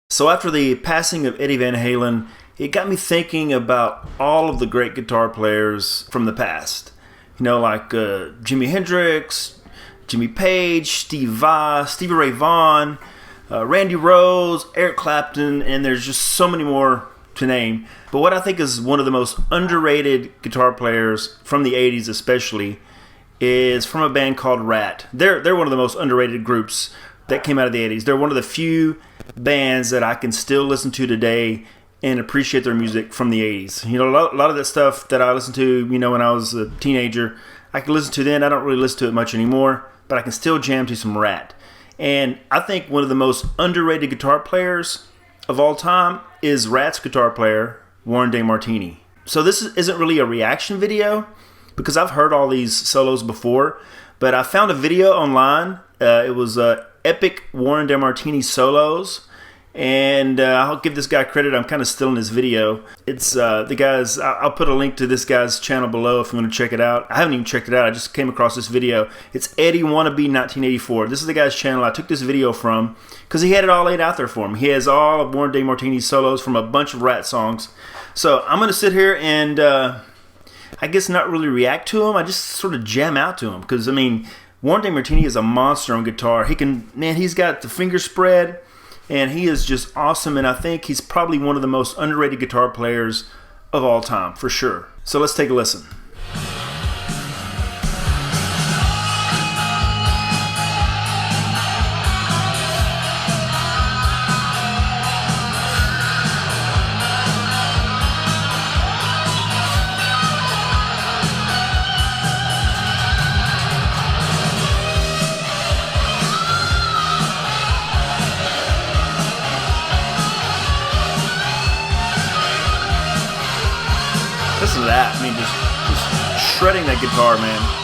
So after the passing of Eddie Van Halen, it got me thinking about all of the great guitar players from the past. You know, like Jimi Hendrix, Jimmy Page, Steve Vai, Stevie Ray Vaughan, Randy Rhoads, Eric Clapton, and there's just so many more to name. But what I think is one of the most underrated guitar players from the 80s especially is from a band called Ratt. They're one of the most underrated groups that came out of the 80s. They're one of the few bands that I can still listen to today and appreciate their music from the 80s. You know, a lot of that stuff that I listened to, you know, when I was a teenager, I could listen to then. I don't really listen to it much anymore, but I can still jam to some Ratt. And I think one of the most underrated guitar players of all time is Ratt's guitar player, Warren DeMartini. So this isn't really a reaction video because I've heard all these solos before, but I found a video online. It was Epic Warren DeMartini solos, and I'll give this guy credit. I'm kind of stealing his video. It's the guy's. I'll put a link to this guy's channel below if you want to check it out. I haven't even checked it out. I just came across this video. It's Eddie Wannabe 1984. This is the guy's channel I took this video from because he had it all laid out there for him. He has all of Warren DeMartini's solos from a bunch of Ratt songs. So I'm going to sit here and I guess not really react to him. I just sort of jam out to him because, I mean, Warren DeMartini is a monster on guitar. He's got the finger spread, and he is just awesome, and I think he's probably one of the most underrated guitar players of all time, for sure. So let's take a listen. Listen to that. I mean, just shredding that guitar, man.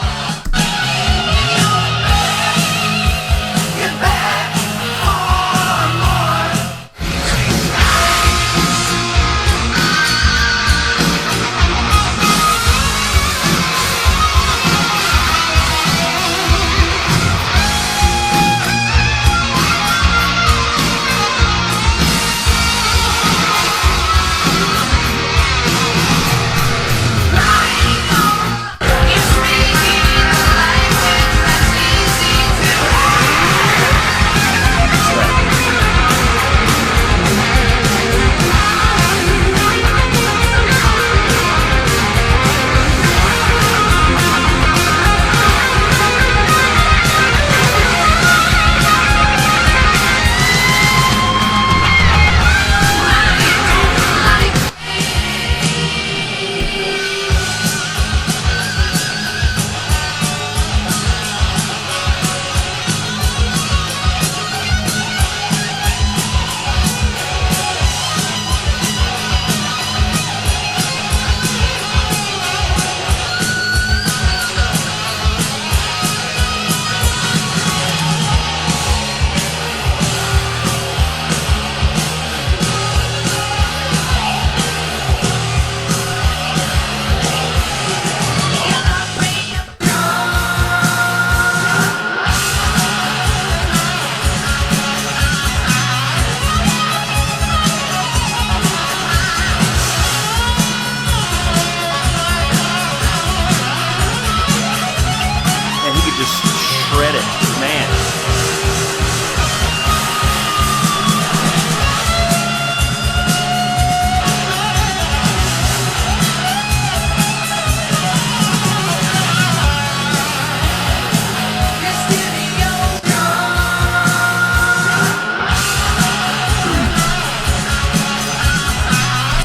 Shred it, man.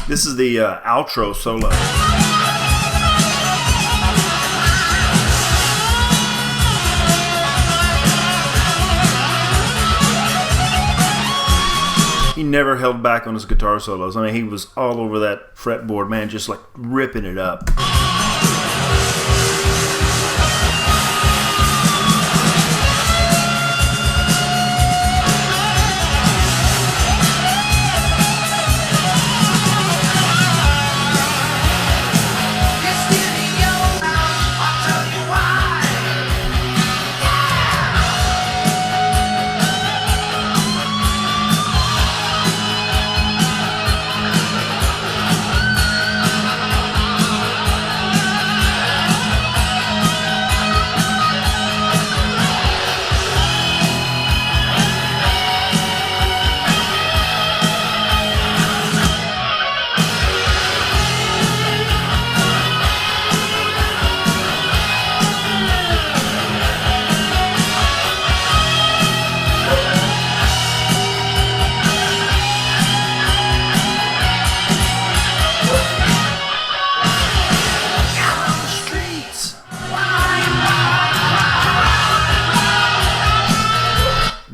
This is the outro solo. He never held back on his guitar solos. I mean, he was all over that fretboard, man, just like ripping it up.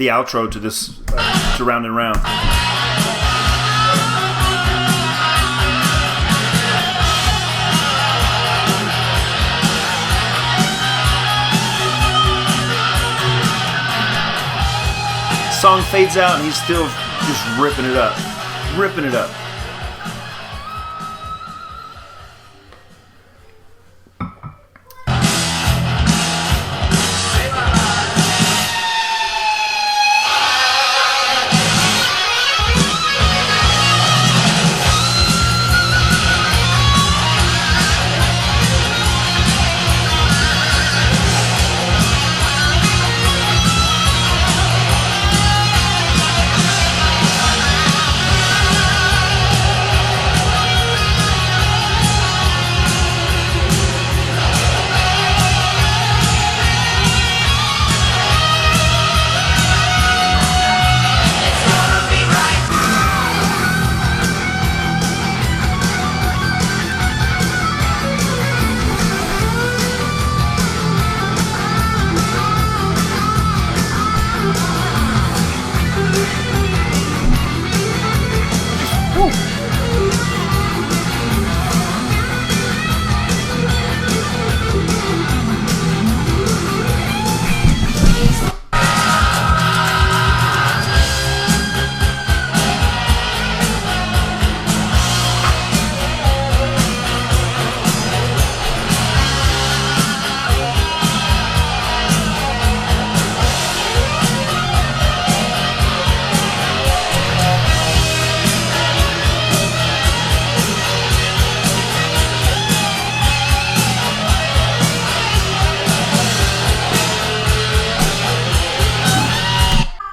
the outro to this, to Round and Round. Song fades out and he's still just ripping it up. Ripping it up.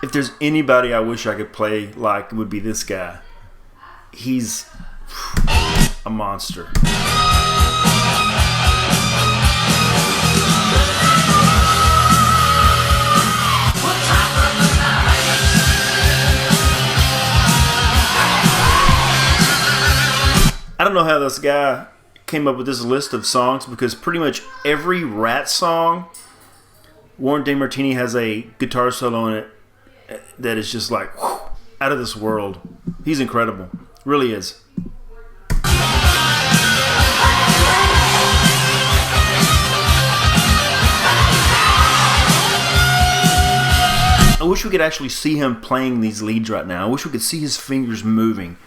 If there's anybody I wish I could play like, it would be this guy. He's a monster. I don't know how this guy came up with this list of songs, because pretty much every Ratt song, Warren DeMartini has a guitar solo in it that is just like whew, out of this world. He's incredible. Really is. I wish we could actually see him playing these leads right now. I wish we could see his fingers moving.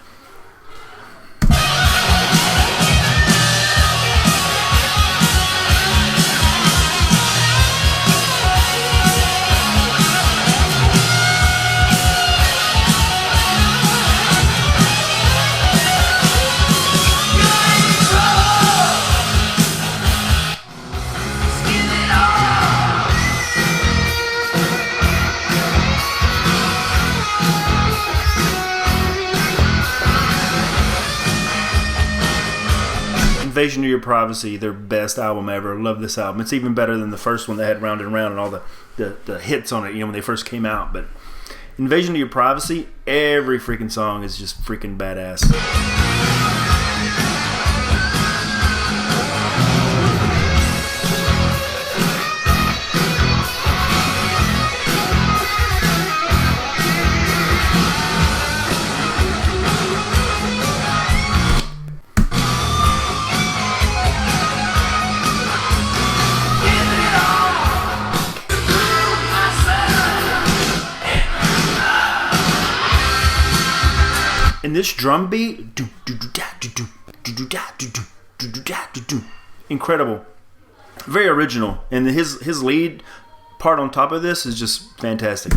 Invasion of Your Privacy, their best album ever. Love this album. It's even better than the first one that had Round and Round and all the hits on it, you know, when they first came out. But Invasion of Your Privacy, every freaking song is just freaking badass. And this drum beat, incredible, very original, and his lead part on top of this is just fantastic.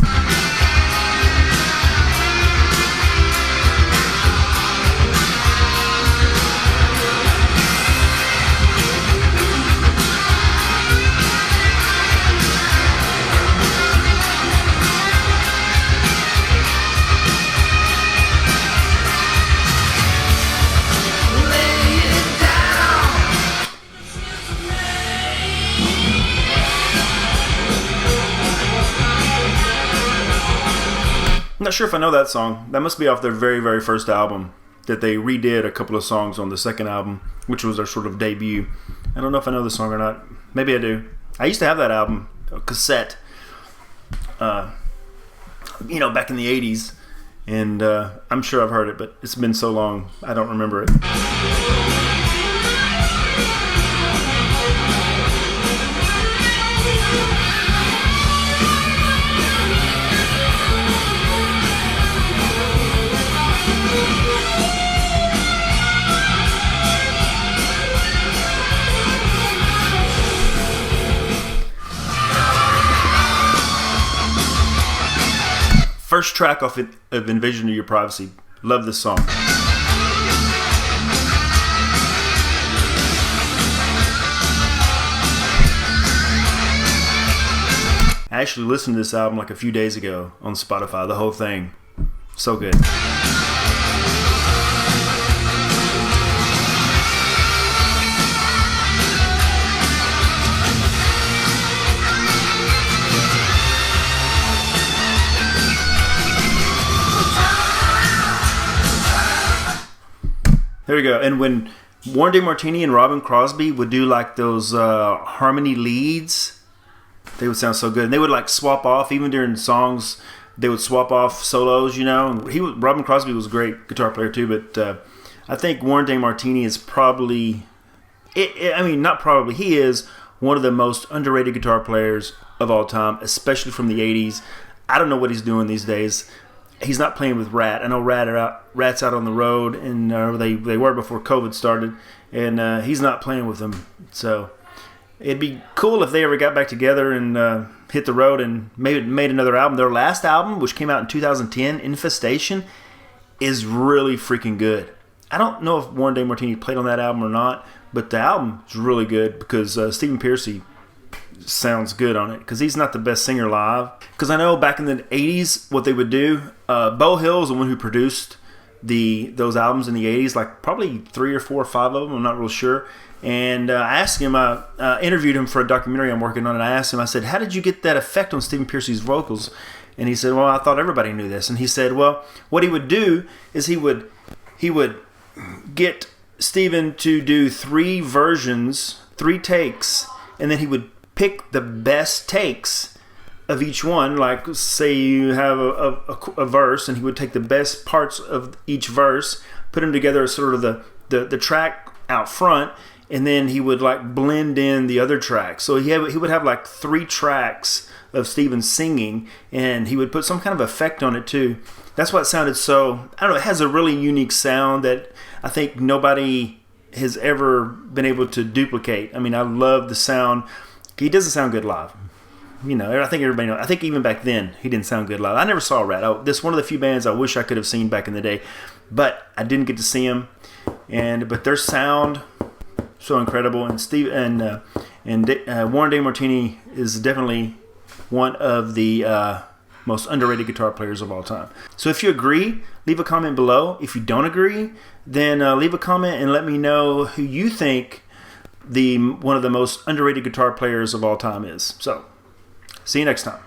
I'm not sure if I know that song. That must be off their very, very first album that they redid a couple of songs on the second album, which was their sort of debut. I don't know if I know the song or not. Maybe I do. I used to have that album, a cassette. back in the 80s. And I'm sure I've heard it, but it's been so long, I don't remember it. First track off of Invasion of Your Privacy. Love this song. I actually listened to this album like a few days ago on Spotify, the whole thing. So good. There we go. And when Warren DeMartini and Robin Crosby would do like those harmony leads, they would sound so good. And they would like swap off, even during songs, they would swap off solos, And Robin Crosby was a great guitar player too, but I think Warren DeMartini is probably, not probably, he is one of the most underrated guitar players of all time, especially from the 80s. I don't know what he's doing these days. He's not playing with Ratt. I know Rat's out on the road, and they were before COVID started, and he's not playing with them. So it'd be cool if they ever got back together and hit the road and made another album. Their last album, which came out in 2010, Infestation, is really freaking good. I don't know if Warren DeMartini played on that album or not, but the album is really good because Stephen Pearcy sounds good on it because he's not the best singer live. Because I know back in the 80s what they would do, Beau Hill is the one who produced those albums in the 80s, like probably 3 or 4 or 5 of them, I'm not real sure. And I asked him, I interviewed him for a documentary I'm working on, and I asked him, I said, how did you get that effect on Stephen Pearcy's vocals? And he said, well, I thought everybody knew this. And he said, well, what he would do is he would get Stephen to do 3 versions, 3 takes, and then he would pick the best takes of each one. Like, say you have a verse, and he would take the best parts of each verse, put them together as sort of the track out front, and then he would like blend in the other tracks. So he would have like 3 tracks of Stephen singing, and he would put some kind of effect on it too. That's why it sounded so, I don't know, it has a really unique sound that I think nobody has ever been able to duplicate. I mean, I love the sound. He doesn't sound good live. I think everybody knows. I think even back then, he didn't sound good live. I never saw Ratt. This is one of the few bands I wish I could have seen back in the day, but I didn't get to see them. But their sound, so incredible. And Warren DeMartini is definitely one of the most underrated guitar players of all time. So if you agree, leave a comment below. If you don't agree, then leave a comment and let me know who you think one of the most underrated guitar players of all time is. So, see you next time.